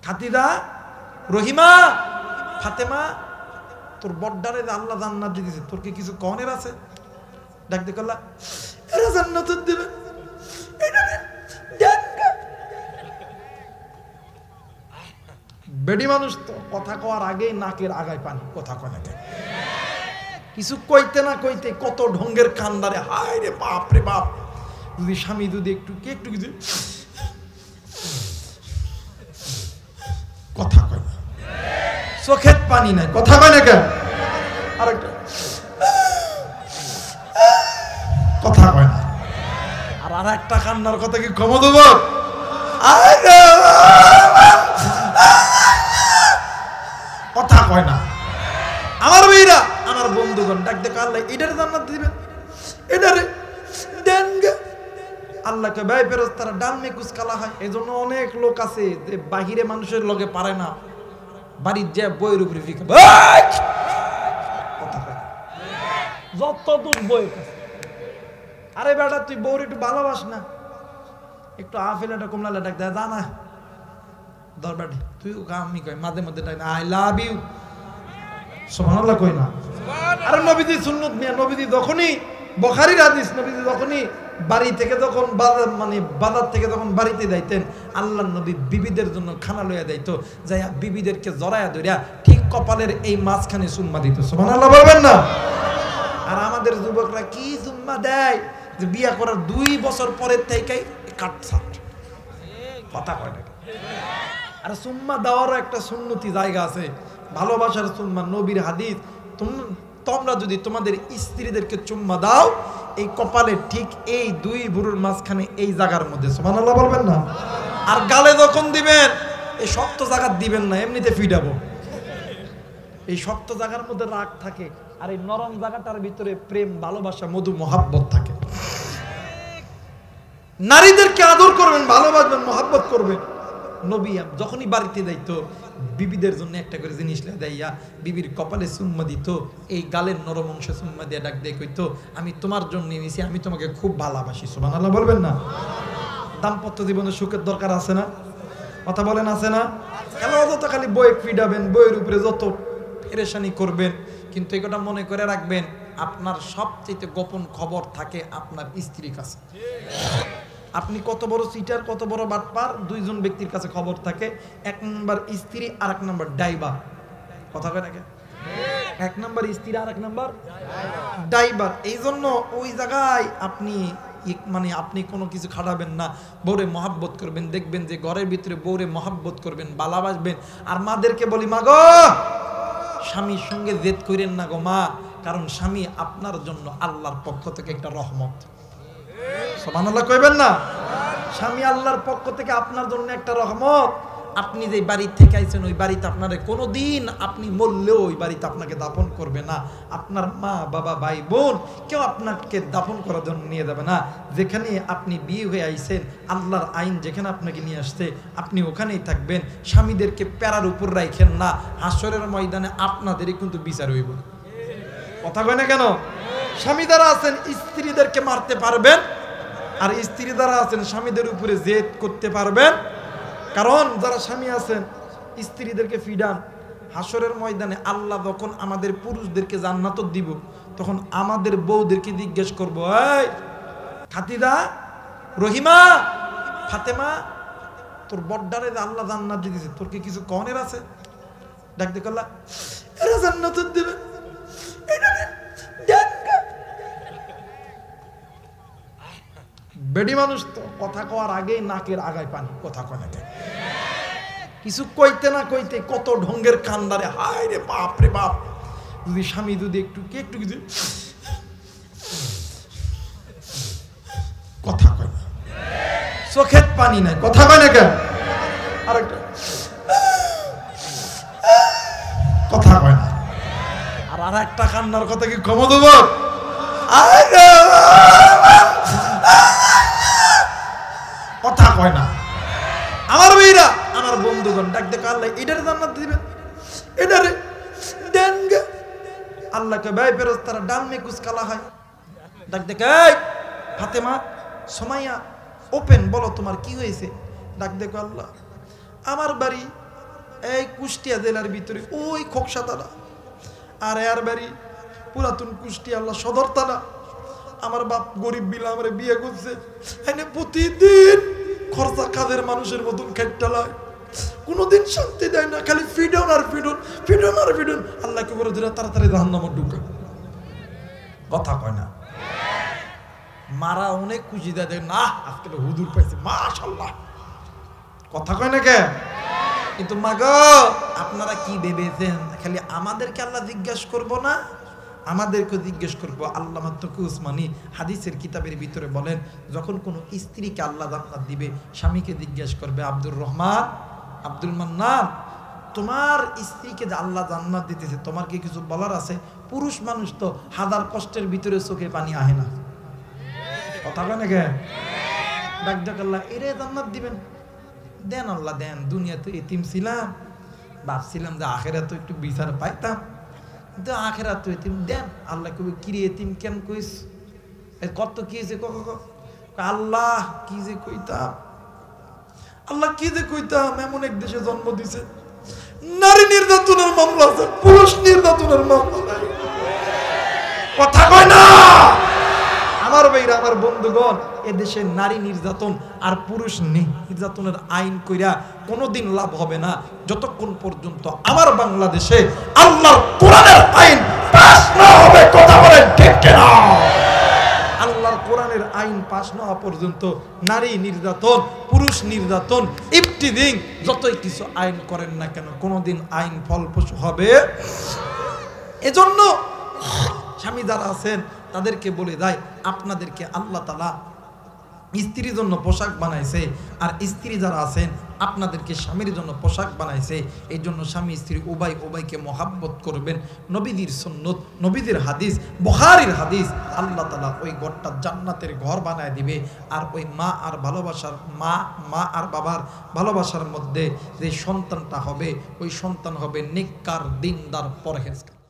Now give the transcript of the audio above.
খাতিদা, রহিমা, ফাতেমা, তোর বড়ডারে আল্লাহ জান্নাত দিয়েছে, তোর কি কিছু কনের আছে? ডাক দে করলা, এরা জান্নাত দিবে। বেডি মানুষ তো কথা কওয়ার আগেই নাকের আগায় পানি, কথা কয় না কেন? কিছু কইতে না কইতে কত ঢঙ্গের কান্দারে, হায় রে বাপ রে বাপ। যদি স্বামী যদি একটু কিছু কথা কয় না, চোখের পানি নাই, কথা কয় না কেন? আরেকটা কথা কয় না, আর একটা কান্নার কথা কি কম দেব? কথা কয় না। আমার মেয়েরা, আমার বন্ধুগণ, ডাক দেখো আল্লাহ এটারে জান্নাত দিবেন, এটারে দেন গে। আল্লাহকে ভাই ফেরেশতারা ডালমে কুচকালা হয়। এই জন্য অনেক লোক আছে যে বাহিরে মানুষের লগে পারে না, বাড়ির যে বইয়ের উপরে ফিকে কথা কয়, যত দূর বই। আরে বেটা তুই বউর একটু ভালোবাস না, একটু আফেলাটা কমলালে ডাক দেয়, জানা দরবারে তুই আমি কই মাঝে মধ্যে ডাক, আই লাভ ইউ, সুবহানাল্লাহ কই না? আরে নবীজি সুন্নত মিয়া, নবীজি যখনই বুখারীর হাদিস, নবীজি যখনই বাড়ি থেকে যখন বাজার থেকে যখন বাড়িতে যাইতেন, আল্লাহর নবী বিবিদের জন্য খানা লইয়া যাইতো, যাইয়া বিবিদেরকে জড়ায়া ধরিয়া ঠিক কপালের এই মাঝখানে চুম্মা দিত। সুবহানাল্লাহ বলবেন না? আর আমাদের যুবকরা কি চুম্মা দেয় যে বিয়া করার 2 বছর পরের থেকেই কাটছাট, কথা কয় না। আর চুম্মা দেওয়ারও একটা সুন্নতি জায়গা আছে, ভালোবাসার চুম্মা, নবীর হাদিস। তোমরা যদি তোমাদের স্ত্রীদেরকে চুম্মা দাও, এই কপালে ঠিক এই 2 ভুরুর মাঝখানে এই জায়গার মধ্যে, সুবহানাল্লাহ বলবেন না? আর গালে যখন দিবেন, এই শক্ত জায়গা দিবেন না, এমনিতে ফিডাবো। এই শক্ত জায়গার মধ্যে রাগ থাকে, আর এই নরম জায়গাটার ভিতরে প্রেম, ভালোবাসা, মধু, মহাব্বত থাকে। নারীদেরকে আদর করবেন, ভালোবাসবেন, মহাব্বত করবেন। নবী যখনই বাড়িতে যাইতো, বিবিদের জন্য একটা করে জিনিস দেয়া, বিবির কপালে চুম্মা দিত, এই গালের নরম অংশ চুম্মা দিয়ে ডাক দিয়ে কইতো, আমি তোমার জন্য নিয়েছি, আমি তোমাকে খুব ভালোবাসি। সুবহানাল্লাহ বলবেন না? দাম্পত্য জীবনে সুখের দরকার আছে না? কথা বলেন, আছে না? কেন যত খালি বই ফিডাবেন, বইয়ের উপরে যত পেরেশানি করবেন, কিন্তু এই কথা মনে করে রাখবেন, আপনার সবচেয়ে গোপন খবর থাকে আপনার স্ত্রীর কাছে। আপনি কত বড় চিটার, কত বড় বাটপার, 2 জন ব্যক্তির কাছে খবর থাকে। 1 নম্বর স্ত্রী, আর 1 নম্বর ডাইভার। কথা কয় নাকি? 1 নম্বর স্ত্রী, আর 1 নম্বর ডাইভার। এই জন্য ওই জায়গায় আপনি কোনো কিছু খাটাবেন না, বউরে মহাব্বত করবেন। দেখবেন যে ঘরের ভিতরে বউরে মহাব্বত করবেন, ভালোবাসবেন। আর মাদেরকে বলি, মা গো, স্বামীর সঙ্গে জেদ করেন না গো মা, কারণ স্বামী আপনার জন্য আল্লাহর পক্ষ থেকে একটা রহমত। সুবহানাল্লাহ কইবেন না? স্বামী আল্লাহর পক্ষ থেকে আপনার জন্য একটা রহমত। আপনি যে বাড়ি থেকে আইছেন, ওই বাড়িতে আপনারে কোনোদিন আপনি মরলেও ওই বাড়িতে আপনাকে দাফন করবে না। আপনার মা, বাবা, ভাই, বোন কেউ আপনাকে দাফন করার জন্য নিয়ে যাবে না। যেখানে আপনি বিয়ে হয়ে আইছেন, আল্লাহর আইন যেখানে আপনাকে নিয়ে আসছে, আপনি ওখানেই থাকবেন। স্বামীদেরকে প্যারার উপর রাখেন না, হাসরের ময়দানে আপনাদেরই কিন্তু বিচার হইব। কথা কয় না কেন? স্বামী দ্বারা আছেন স্ত্রীদেরকে মারতে পারবেন, আর স্ত্রী দ্বারা আছেন স্বামীদের উপরে জেদ করতে পারবেন। কারণ যারা স্বামী আছেন স্ত্রীদেরকে ফিডান, হাসরের ময়দানে আল্লাহ যখন আমাদের পুরুষদেরকে জান্নাত দিব, তখন আমাদের বউদেরকে জিজ্ঞেস করব, এই খাতিদা, রহিমা, ফাতেমা, তোর বড়ডারে আল্লাহ জান্নাত দিয়েছে, তোর কি কিছু কনের আছে? ডাক দিয়ে করলা, এরা জান্নাত দিবে। বেডি মানুষ তো কথা কওয়ার আগেই নাকের আগায় পানি, কথা কয় না কেন? কিছু কইতে না কইতে কত ঢঙ্গের কান্দারে, হায় রে বাপ রে বাপ। যদি স্বামী যদি একটু কিছু কথা কয় না, চোখের পানি নাই, কথা কয় না কেন? আরেকটা কথা কয় না, আর একটা কান্নার কথা কি কম দেব? কথা কয় না। আমার মেয়েরা, আমার বন্ধুগণ, ডাক দেখো আল্লাহ এটারে জান্নাত দিবেন, এটারে দেন গে। আল্লাহকে ভাই ফেরেশতারা ডালমে কুচকালা হয়। ডাক দেখো, এই ফাতেমা, সুমাইয়া, ওপেন বলো তোমার কি হয়েছে? ডাক দেখো আল্লাহ, আমার বাড়ি এই কুষ্টিয়া জেলার ভিতরে ওই খোকসা তারা আর এর বাড়ি পুরাতন কুষ্টিয়া আল্লাহ সদর তারা। আমার বাপ গরিব বিলা আমার বিয়ে করছে, এনে প্রতিদিন খরচা কাজের মানুষের মতন খাইটালায়, কোনোদিন শান্তি দেয় না, খালি ফিডন আর ফিডন, ফিডন আর ফিডন। আল্লাহকে বলে দিলে তাড়াতাড়ি জাহান্নামে ঢুকে। কথা কয় না, মারা অনেক খুশি দেয় না, আজকে হুজুর পাইছে মাশাআল্লাহ। কথা কয় না কে? কিন্তু মাগো আপনারা কি ভেবেছেন খালি আমাদেরকে আল্লাহ জিজ্ঞাসা করবো না? আমাদেরকে জিজ্ঞেস করবো। আল্লামা তকি উসমানী হাদিসের কিতাবের ভিতরে বলেন, যখন কোনো স্ত্রীকে আল্লাহ জান্নাত দিবে, স্বামীকে জিজ্ঞেস করবে, আব্দুর রহমান, আব্দুল মান্নান, তোমার স্ত্রীকে যে আল্লাহ জান্নাত দিতেছে, তোমার কি কিছু বলার আছে? পুরুষ মানুষ তো হাজার কষ্টের ভিতরে চোখে পানি আহে না। কথা কয় না কে? ডাক ডাক আল্লাহ এরে জান্নাত দিবেন, দেন আল্লাহ দেন। দুনিয়াতে এতিম ছিলাম, ভাবছিলাম যে আখেরাত তো একটু বিচার পাইতাম, কিন্তু আখেরাত তো এতিম, দেন। আল্লাহ কবি কিরে এতিম কেন কইস? কত কি যে আল্লাহ কি যে কইতাম, আল্লাহ কি যে কইতাম, এমন এক দেশে জন্ম দিছে নারী নির্যাতনের মামলা আছে, পুরুষ নির্যাতনের মামলা নাই। কথা কয় না আমার ভাইরা, আমার বন্ধুগণ, এদেশে নারী নির্যাতন আর পুরুষ নির্যাতনের আইন কইরা কোনোদিন লাভ হবে না যতক্ষণ পর্যন্ত আমার বাংলাদেশে আল্লাহর কোরআনের আইন পাস না হবে। কথা বলেন ঠিক কিনা? আল্লাহর কোরআনের আইন পাস না হওয়া পর্যন্ত নারী নির্যাতন, পুরুষ নির্যাতন, ইফতিজিং যতই কিছু আইন করেন না কেন, কোনোদিন আইন ফলপ্রসূ হবে। এজন্য স্বামী যারা আছেন তাদেরকে বলে দেয়, আপনাদেরকে আল্লাহ তাআলা স্ত্রীর জন্য পোশাক বানাইছে, আর স্ত্রী যারা আছেন আপনাদেরকে স্বামীর জন্য পোশাক বানাইছে। এই জন্য স্বামী স্ত্রী উভয় উভয়কে মহাব্বত করবেন। নবীদের সুন্নত, নবীদের হাদিস, বুখারীর হাদিস, আল্লাহ তাআলা ওই ঘরটা জান্নাতের ঘর বানায় দিবে। আর ওই মা আর ভালোবাসার মা আর বাবার ভালোবাসার মধ্যে যে সন্তানটা হবে, ওই সন্তান হবে নেককার, দিনদার, পরহেজগার।